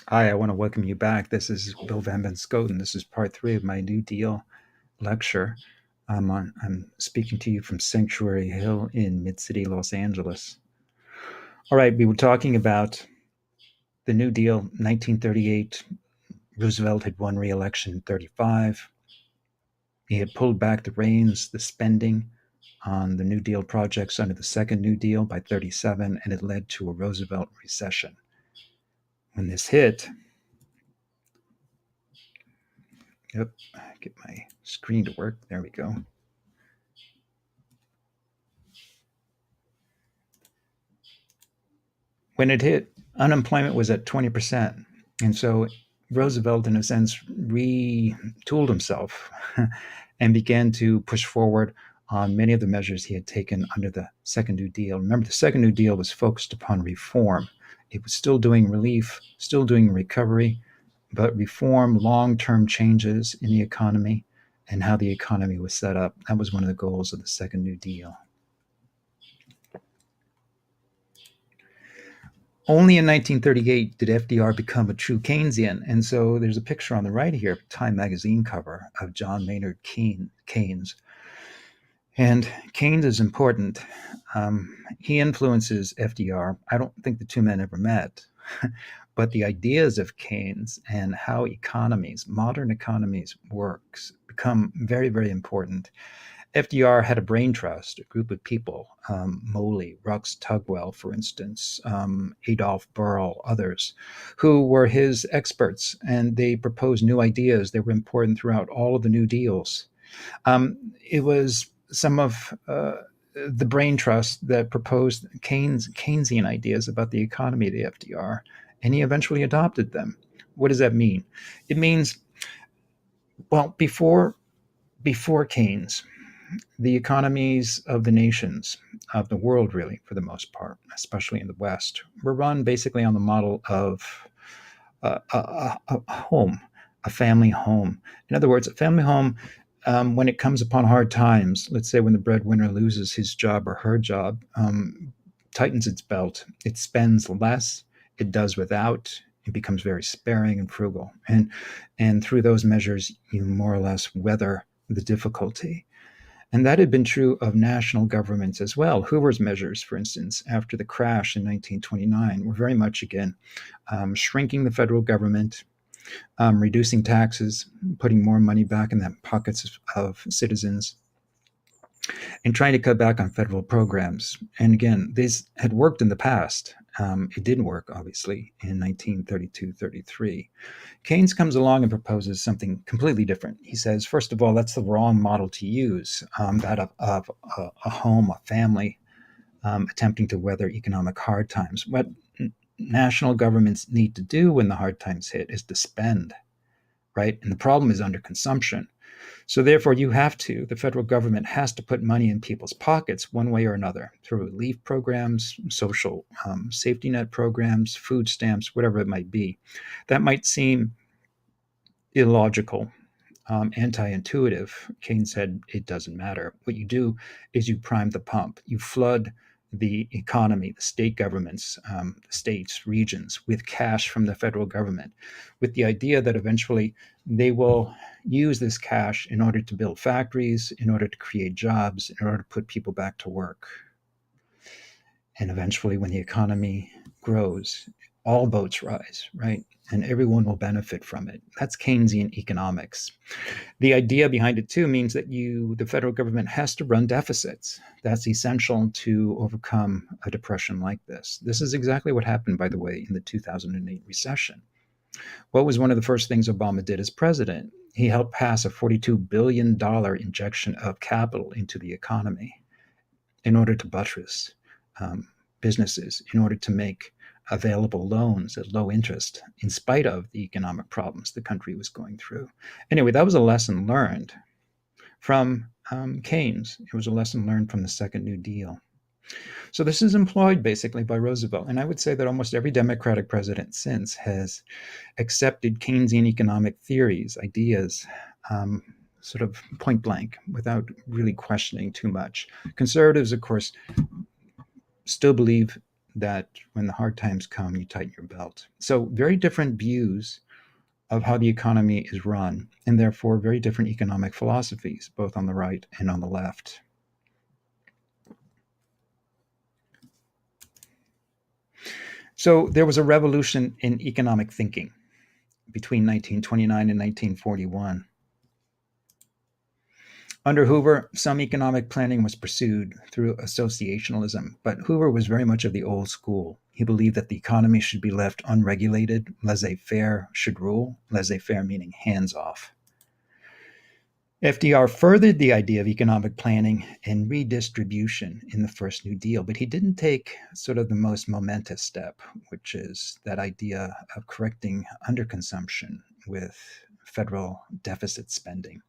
Hi, I want to welcome you back. This is Bill Van Ben Scoten. This is part three of my New Deal lecture. I'm speaking to you from Sanctuary Hill in Mid-City, Los Angeles. All right, we were talking about the New Deal, 1938. Roosevelt had won re-election in 35. He had pulled back the reins, the spending on the New Deal projects under the second New Deal by 37, and it led to a Roosevelt recession. When this hit, yep, get my screen to work. There we go. When it hit, unemployment was at 20%. And so Roosevelt, in a sense, retooled himself and began to push forward on many of the measures he had taken under the Second New Deal. Remember, the Second New Deal was focused upon reform. It was still doing relief, still doing recovery, but reform, long term changes in the economy and how the economy was set up. That was one of the goals of the Second New Deal. Only in 1938 did FDR become a true Keynesian. And so there's a picture on the right here, Time magazine cover of John Maynard Keynes. And Keynes is important. He influences FDR. I don't think the two men ever met, but the ideas of Keynes and how economies, modern economies, works become very, very important. FDR had a brain trust, a group of people, Moley, Rux Tugwell, for instance, Adolf Berle, others, who were his experts, and they proposed new ideas. They were important throughout all of the New Deals. It was some of the brain trust that proposed Keynesian ideas about the economy to FDR, and he eventually adopted them. What does that mean? It means, well, before Keynes, the economies of the nations, of the world, really, for the most part, especially in the West, were run basically on the model of a home, a family home. In other words, a family home, when it comes upon hard times, let's say when the breadwinner loses his job or her job, tightens its belt, it spends less, it does without, it becomes very sparing and frugal. And through those measures, you more or less weather the difficulty. And that had been true of national governments as well. Hoover's measures, for instance, after the crash in 1929, were very much, again, shrinking the federal government, reducing taxes, putting more money back in the pockets of citizens, and trying to cut back on federal programs. And again, this had worked in the past. It didn't work, obviously, in 1932-33. Keynes comes along and proposes something completely different. He says, first of all, that's the wrong model to use, that of a home, a family, attempting to weather economic hard times. What national governments need to do when the hard times hit is to spend, right? And the problem is underconsumption. So therefore, the federal government has to put money in people's pockets one way or another through relief programs, social safety net programs, food stamps, whatever it might be. That might seem illogical, anti-intuitive. Keynes said it doesn't matter. What you do is you prime the pump. You flood the economy, the state governments, states, regions, with cash from the federal government, with the idea that eventually they will use this cash in order to build factories, in order to create jobs, in order to put people back to work. And eventually, when the economy grows, all boats rise, right? And everyone will benefit from it. That's Keynesian economics. The idea behind it too means that the federal government has to run deficits. That's essential to overcome a depression like this. This is exactly what happened, by the way, in the 2008 recession. What was one of the first things Obama did as president? He helped pass a $42 billion injection of capital into the economy in order to buttress businesses, in order to make available loans at low interest, in spite of the economic problems the country was going through. Anyway, that was a lesson learned from Keynes. It was a lesson learned from the Second New Deal. So this is employed basically by Roosevelt. And I would say that almost every Democratic president since has accepted Keynesian economic theories, ideas, sort of point blank without really questioning too much. Conservatives, of course, still believe that when the hard times come, you tighten your belt. So, very different views of how the economy is run, and therefore very different economic philosophies, both on the right and on the left. So, there was a revolution in economic thinking between 1929 and 1941. Under Hoover, some economic planning was pursued through associationalism, but Hoover was very much of the old school. He believed that the economy should be left unregulated, laissez faire should rule, laissez faire meaning hands off. FDR furthered the idea of economic planning and redistribution in the first New Deal, but he didn't take sort of the most momentous step, which is that idea of correcting underconsumption with federal deficit spending.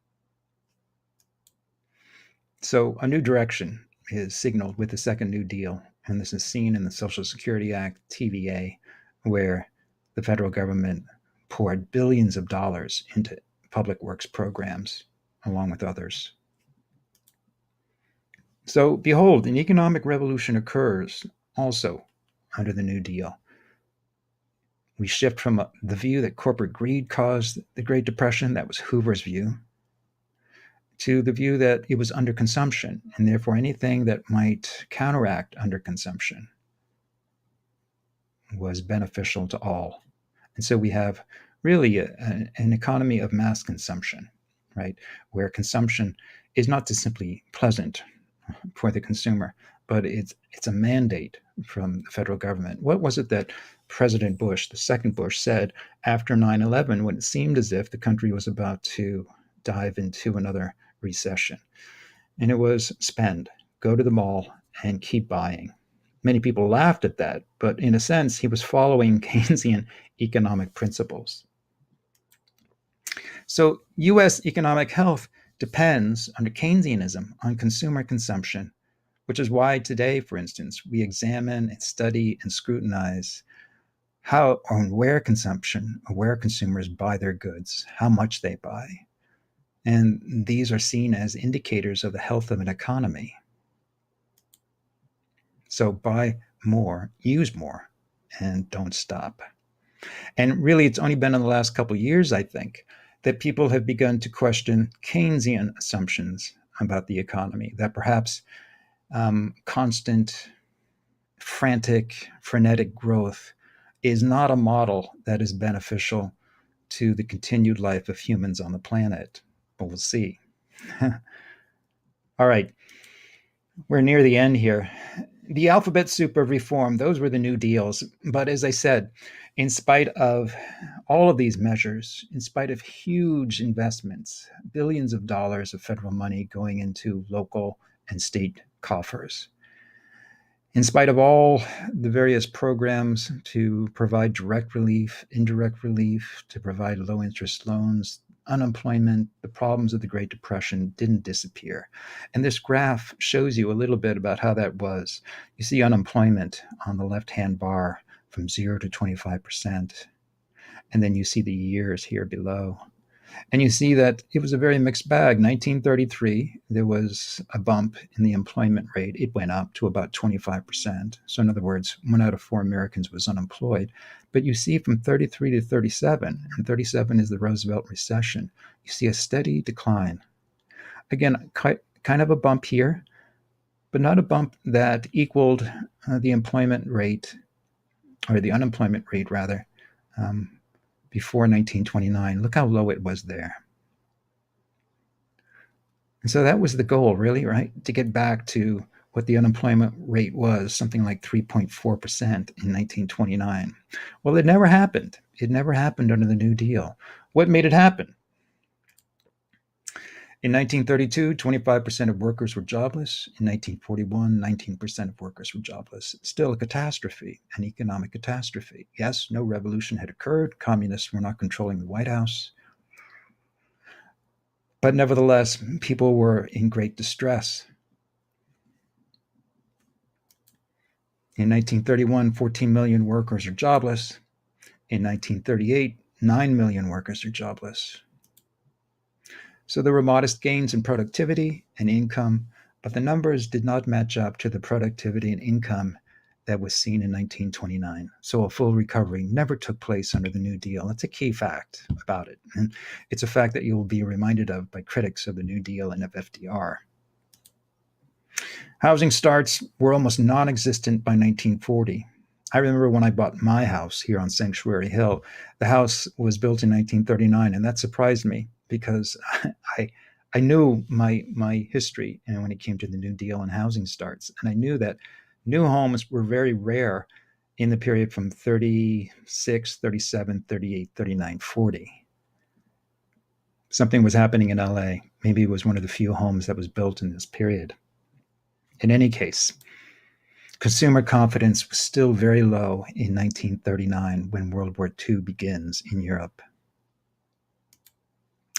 So a new direction is signaled with the second New Deal, and this is seen in the Social Security Act, TVA, where the federal government poured billions of dollars into public works programs, along with others. So, behold, an economic revolution occurs also under the New Deal. We shift from the view that corporate greed caused the Great Depression, that was Hoover's view, to the view that it was underconsumption, and therefore anything that might counteract underconsumption was beneficial to all. And so we have really an economy of mass consumption, right? Where consumption is not just simply pleasant for the consumer, but it's a mandate from the federal government. What was it that President Bush, the second Bush, said after 9/11 when it seemed as if the country was about to dive into another recession? And it was spend, go to the mall and keep buying. Many people laughed at that, but in a sense, he was following Keynesian economic principles. So, US economic health depends under Keynesianism on consumer consumption, which is why today, for instance, we examine and study and scrutinize how or where consumers buy their goods, how much they buy. And these are seen as indicators of the health of an economy. So buy more, use more, and don't stop. And really, it's only been in the last couple of years, I think, that people have begun to question Keynesian assumptions about the economy, that perhaps constant, frantic, frenetic growth is not a model that is beneficial to the continued life of humans on the planet. But we'll see. All right, we're near the end here. The alphabet soup of reform, those were the New Deals. But as I said, in spite of all of these measures, in spite of huge investments, billions of dollars of federal money going into local and state coffers, in spite of all the various programs to provide direct relief, indirect relief, to provide low interest loans, unemployment, the problems of the Great Depression didn't disappear. And this graph shows you a little bit about how that was. You see unemployment on the left-hand bar from 0 to 25%. And then you see the years here below. And you see that it was a very mixed bag. 1933, there was a bump in the employment rate. It went up to about 25%. So in other words, 1 out of 4 Americans was unemployed. But you see from 33 to 37, and 37 is the Roosevelt recession, you see a steady decline. Again, kind of a bump here, but not a bump that equaled the employment rate, or the unemployment rate rather, before 1929. Look how low it was there. And so that was the goal, really, right? To get back to what the unemployment rate was, something like 3.4% in 1929. Well, it never happened. It never happened under the New Deal. What made it happen? In 1932, 25% of workers were jobless. In 1941, 19% of workers were jobless. Still a catastrophe, an economic catastrophe. Yes, no revolution had occurred. Communists were not controlling the White House. But nevertheless, people were in great distress. In 1931, 14 million workers are jobless. In 1938, 9 million workers are jobless. So there were modest gains in productivity and income, but the numbers did not match up to the productivity and income that was seen in 1929. So a full recovery never took place under the New Deal. That's a key fact about it. And it's a fact that you will be reminded of by critics of the New Deal and of FDR. Housing starts were almost non existent by 1940. I remember when I bought my house here on Sanctuary Hill, the house was built in 1939, and that surprised me because I, I knew my history and when it came to the New Deal and housing starts. And I knew that new homes were very rare in the period from 36, 37, 38, 39, 40. Something was happening in LA. Maybe it was one of the few homes that was built in this period. In any case, consumer confidence was still very low in 1939 when World War II begins in Europe.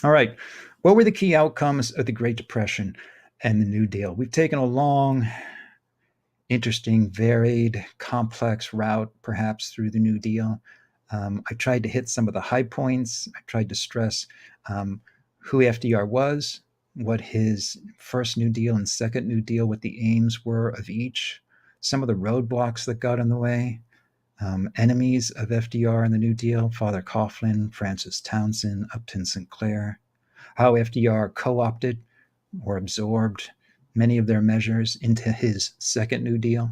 All right, what were the key outcomes of the Great Depression and the New Deal? We've taken a long, interesting, varied, complex route, perhaps through the New Deal. I tried to hit some of the high points. I tried to stress who FDR was, what his first New Deal and second New Deal, what the aims were of each, some of the roadblocks that got in the way, enemies of FDR and the New Deal, Father Coughlin, Francis Townsend, Upton Sinclair, how FDR co-opted or absorbed many of their measures into his second New Deal.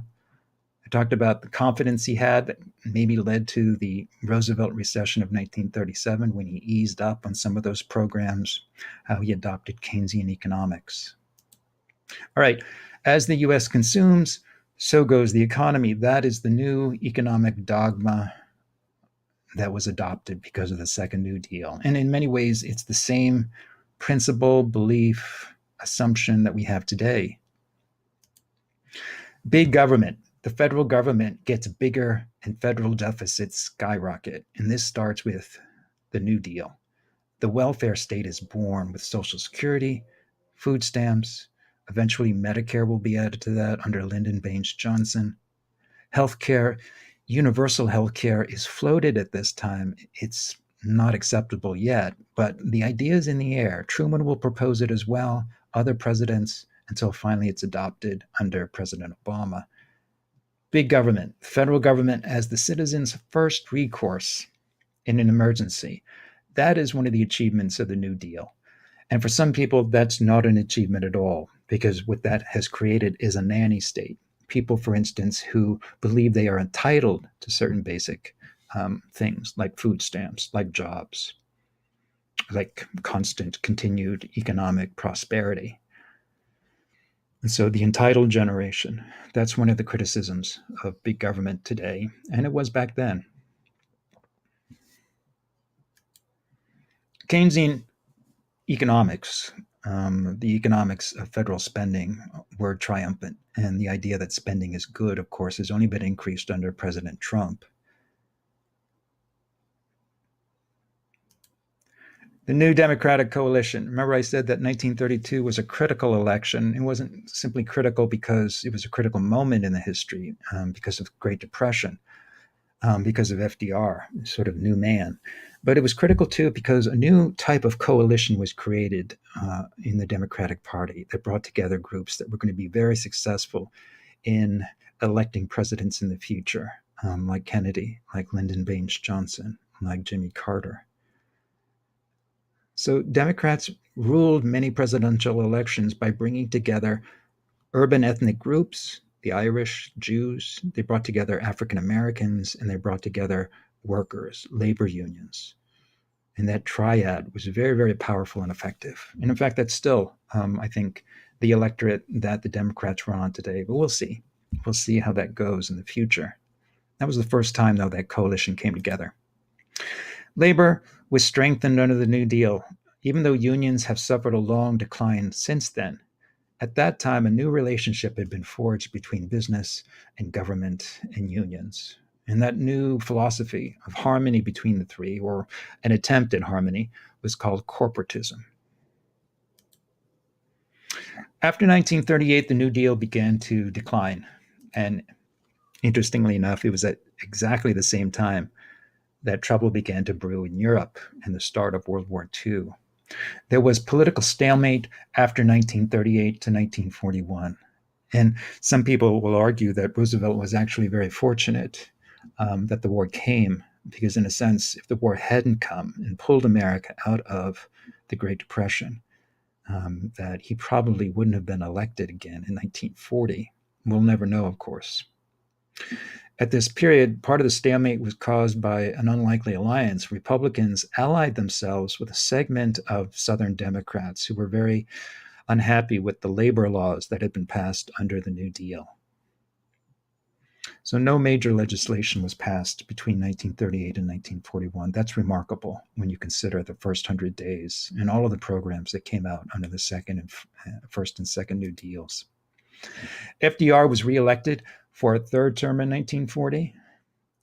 I talked about the confidence he had that maybe led to the Roosevelt recession of 1937 when he eased up on some of those programs, how he adopted Keynesian economics. All right, as the US consumes, so goes the economy. That is the new economic dogma that was adopted because of the Second New Deal. And in many ways, it's the same principle, belief, assumption that we have today. Big government. The federal government gets bigger and federal deficits skyrocket. And this starts with the New Deal. The welfare state is born with Social Security, food stamps. Eventually, Medicare will be added to that under Lyndon Baines Johnson. Healthcare, universal healthcare is floated at this time. It's not acceptable yet, but the idea is in the air. Truman will propose it as well, other presidents, until finally it's adopted under President Obama. Big government, federal government as the citizen's first recourse in an emergency. That is one of the achievements of the New Deal. And for some people, that's not an achievement at all, because what that has created is a nanny state. People, for instance, who believe they are entitled to certain basic things like food stamps, like jobs, like constant, continued economic prosperity. And so the entitled generation, that's one of the criticisms of big government today, and it was back then. Keynesian economics, the economics of federal spending were triumphant, and the idea that spending is good, of course, has only been increased under President Trump. The new Democratic coalition. Remember, I said that 1932 was a critical election. It wasn't simply critical because it was a critical moment in the history, because of the Great Depression, because of FDR, sort of new man. But it was critical, too, because a new type of coalition was created in the Democratic Party that brought together groups that were going to be very successful in electing presidents in the future, like Kennedy, like Lyndon Baines Johnson, like Jimmy Carter. So Democrats ruled many presidential elections by bringing together urban ethnic groups, the Irish, Jews. They brought together African Americans, and they brought together workers, labor unions. And that triad was very, very powerful and effective. And in fact, that's still, I think, the electorate that the Democrats run on today. But we'll see. We'll see how that goes in the future. That was the first time, though, that coalition came together. Labor was strengthened under the New Deal, even though unions have suffered a long decline since then. At that time, a new relationship had been forged between business and government and unions. And that new philosophy of harmony between the three, or an attempt at harmony, was called corporatism. After 1938, the New Deal began to decline. And interestingly enough, it was at exactly the same time that trouble began to brew in Europe and the start of World War II. There was political stalemate after 1938 to 1941. And some people will argue that Roosevelt was actually very fortunate that the war came, because, in a sense, if the war hadn't come and pulled America out of the Great Depression, that he probably wouldn't have been elected again in 1940. We'll never know, of course. At this period, part of the stalemate was caused by an unlikely alliance. Republicans allied themselves with a segment of Southern Democrats who were very unhappy with the labor laws that had been passed under the New Deal. So no major legislation was passed between 1938 and 1941. That's remarkable when you consider the first 100 days and all of the programs that came out under the first and second New Deals. FDR was reelected for a third term in 1940.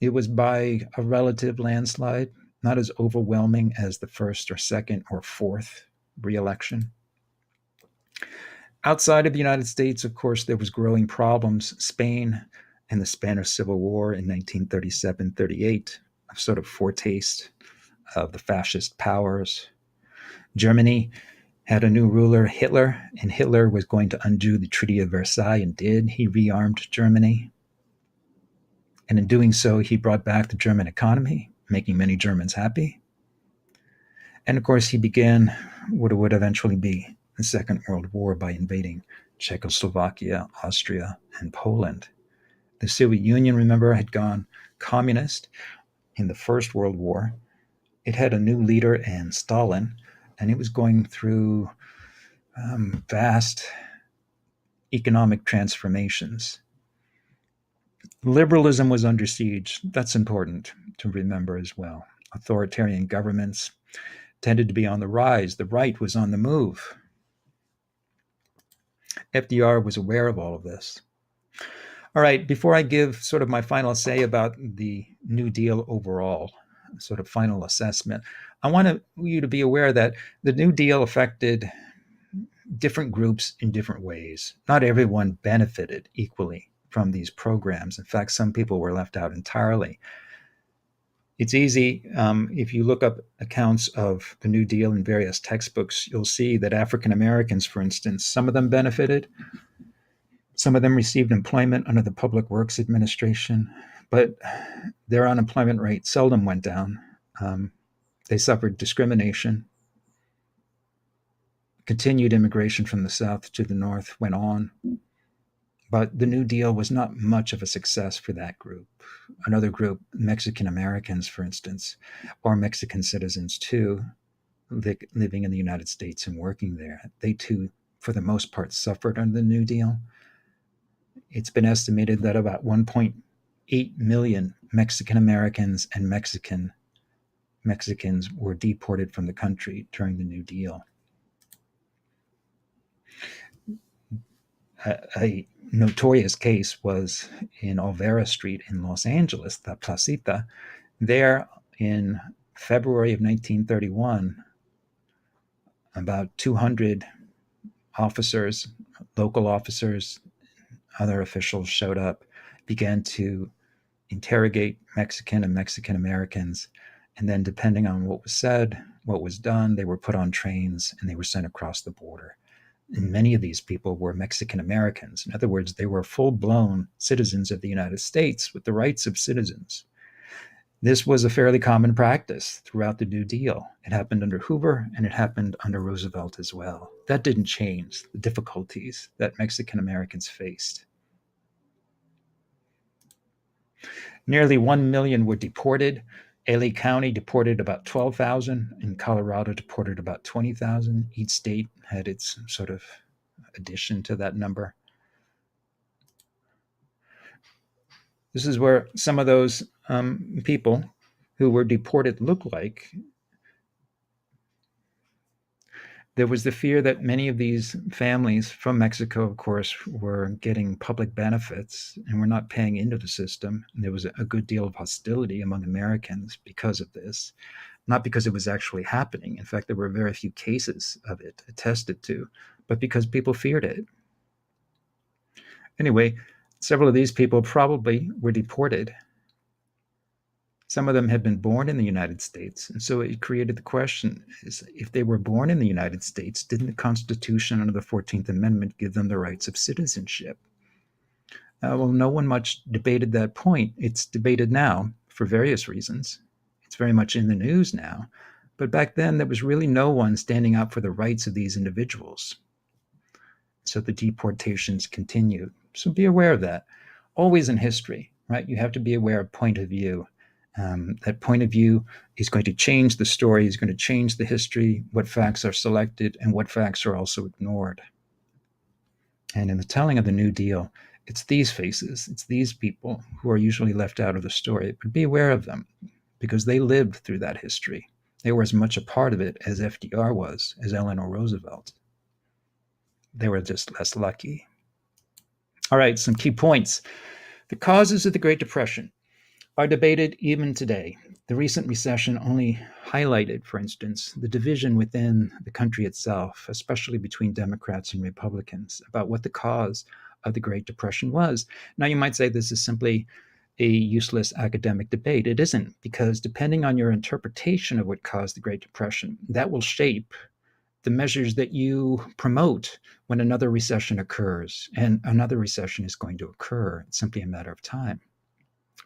It was by a relative landslide, not as overwhelming as the first or second or fourth reelection. Outside of the United States, of course, there was growing problems. Spain and the Spanish Civil War in 1937-38, a sort of foretaste of the fascist powers. Germany had a new ruler, Hitler, and Hitler was going to undo the Treaty of Versailles, and did. He rearmed Germany. And in doing so, he brought back the German economy, making many Germans happy. And of course, he began what would eventually be the Second World War by invading Czechoslovakia, Austria, and Poland. The Soviet Union, remember, had gone communist in the First World War. It had a new leader in Stalin, and it was going through vast economic transformations. Liberalism was under siege. That's important to remember as well. Authoritarian governments tended to be on the rise. The right was on the move. FDR was aware of all of this. All right, before I give sort of my final say about the New Deal overall, sort of final assessment, I want you to be aware that the New Deal affected different groups in different ways. Not everyone benefited equally from these programs. In fact, some people were left out entirely. It's easy, if you look up accounts of the New Deal in various textbooks, you'll see that African Americans, for instance, some of them benefited. Some of them received employment under the Public Works Administration, but their unemployment rate seldom went down. They suffered discrimination. Continued immigration from the South to the North went on. But the New Deal was not much of a success for that group. Another group, Mexican Americans, for instance, or Mexican citizens too, living in the United States and working there, they too, for the most part, suffered under the New Deal. It's been estimated that about 1.8 million Mexican Americans and Mexicans were deported from the country during the New Deal. A notorious case was in Olvera Street in Los Angeles, the Placita. There, in February of 1931, about 200 officers, local officers, other officials showed up, began to interrogate Mexican and Mexican Americans, and then, depending on what was said, what was done, they were put on trains and they were sent across the border. And many of these people were Mexican Americans. In other words, they were full-blown citizens of the United States with the rights of citizens. This was a fairly common practice throughout the New Deal. It happened under Hoover, and it happened under Roosevelt as well. That didn't change the difficulties that Mexican Americans faced. Nearly 1 million were deported. LA County deported about 12,000, and Colorado deported about 20,000. Each state had its sort of addition to that number. This is where some of those people who were deported look like. There was the fear that many of these families from Mexico, of course, were getting public benefits and were not paying into the system. And there was a good deal of hostility among Americans because of this, not because it was actually happening. In fact, there were very few cases of it attested to, but because people feared it. Anyway, several of these people probably were deported. Some of them had been born in the United States. And so it created the question, is if they were born in the United States, didn't the Constitution under the 14th Amendment give them the rights of citizenship? Well, no one much debated that point. It's debated now for various reasons. It's very much in the news now. But back then, there was really no one standing up for the rights of these individuals. So the deportations continued. So be aware of that. Always in history, right? You have to be aware of point of view. That point of view is going to change the story, is going to change the history, what facts are selected, and what facts are also ignored. And in the telling of the New Deal, it's these faces, it's these people who are usually left out of the story. But be aware of them because they lived through that history. They were as much a part of it as FDR was, as Eleanor Roosevelt. They were just less lucky. All right, some key points. The causes of the Great Depression are debated even today. The recent recession only highlighted, for instance, the division within the country itself, especially between Democrats and Republicans, about what the cause of the Great Depression was. Now, you might say this is simply a useless academic debate. It isn't, because depending on your interpretation of what caused the Great Depression, that will shape the measures that you promote when another recession occurs. And another recession is going to occur. It's simply a matter of time.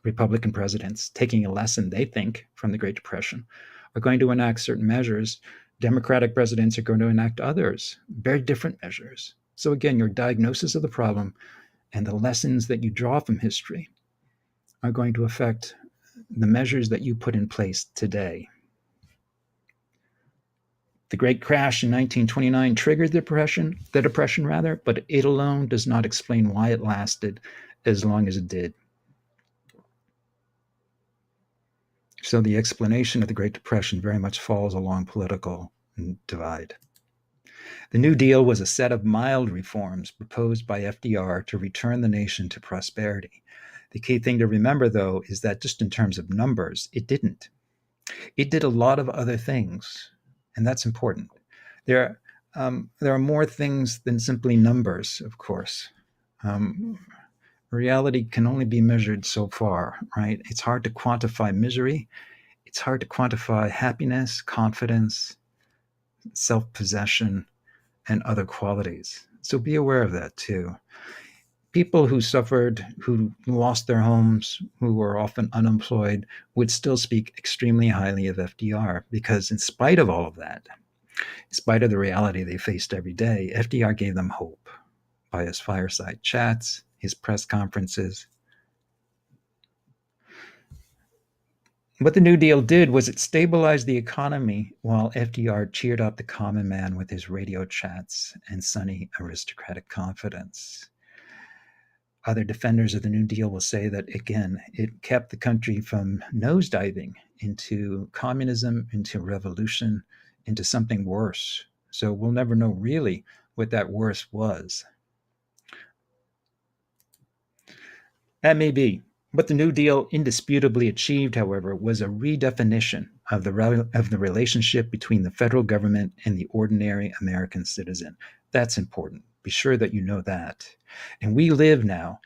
Republican presidents, taking a lesson they think from the Great Depression, are going to enact certain measures. Democratic presidents are going to enact others, very different measures. So again, your diagnosis of the problem and the lessons that you draw from history are going to affect the measures that you put in place today. The Great Crash in 1929 triggered the depression, but it alone does not explain why it lasted as long as it did. So the explanation of the Great Depression very much falls along political divide. The New Deal was a set of mild reforms proposed by FDR to return the nation to prosperity. The key thing to remember, though, is that just in terms of numbers, it didn't. It did a lot of other things, and that's important. There are more things than simply numbers, of course. Reality can only be measured so far, right? It's hard to quantify misery. It's hard to quantify happiness, confidence, self-possession, and other qualities. So be aware of that too. People who suffered, who lost their homes, who were often unemployed, would still speak extremely highly of FDR because in spite of all of that, in spite of the reality they faced every day, FDR gave them hope by his fireside chats, his press conferences. What the New Deal did was it stabilized the economy while FDR cheered up the common man with his radio chats and sunny aristocratic confidence. Other defenders of the New Deal will say that, again, it kept the country from nosediving into communism, into revolution, into something worse. So we'll never know really what that worse was. That may be. What the New Deal indisputably achieved, however, was a redefinition of the relationship between the federal government and the ordinary American citizen. That's important. Be sure that you know that. And we live now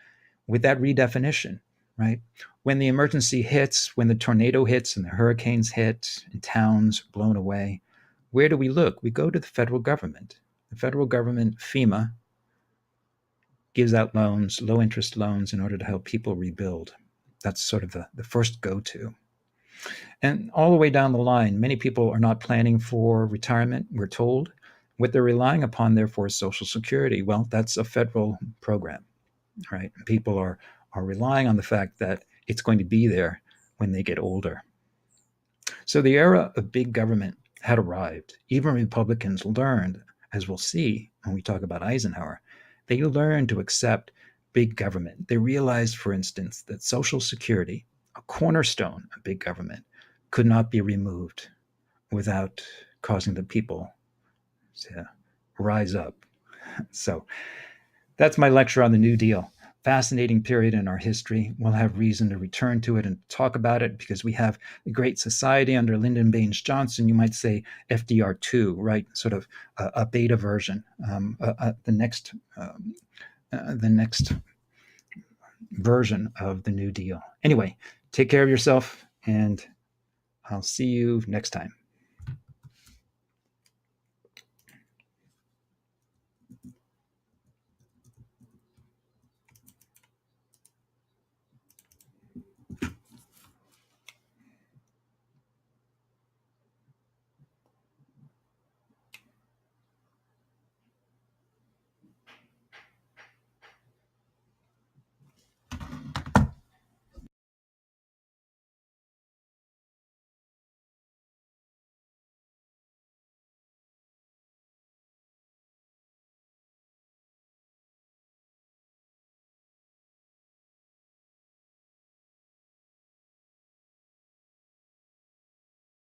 with that redefinition, right? When the emergency hits, when the tornado hits and the hurricanes hit and towns are blown away, where do we look? We go to the federal government. The federal government, FEMA, gives out loans, low interest loans, in order to help people rebuild. That's sort of the first go-to. And all the way down the line, many people are not planning for retirement, we're told. What they're relying upon, therefore, is Social Security. Well, that's a federal program, right? People are relying on the fact that it's going to be there when they get older. So the era of big government had arrived. Even Republicans learned, as we'll see when we talk about Eisenhower, they learned to accept big government. They realized, for instance, that Social Security, a cornerstone of big government, could not be removed without causing the people to rise up. So that's my lecture on the New Deal. Fascinating period in our history. We'll have reason to return to it and talk about it because we have the Great Society under Lyndon Baines Johnson. You might say FDR2, right? Sort of a beta version, the next version of the New Deal. Anyway, take care of yourself, and I'll see you next time.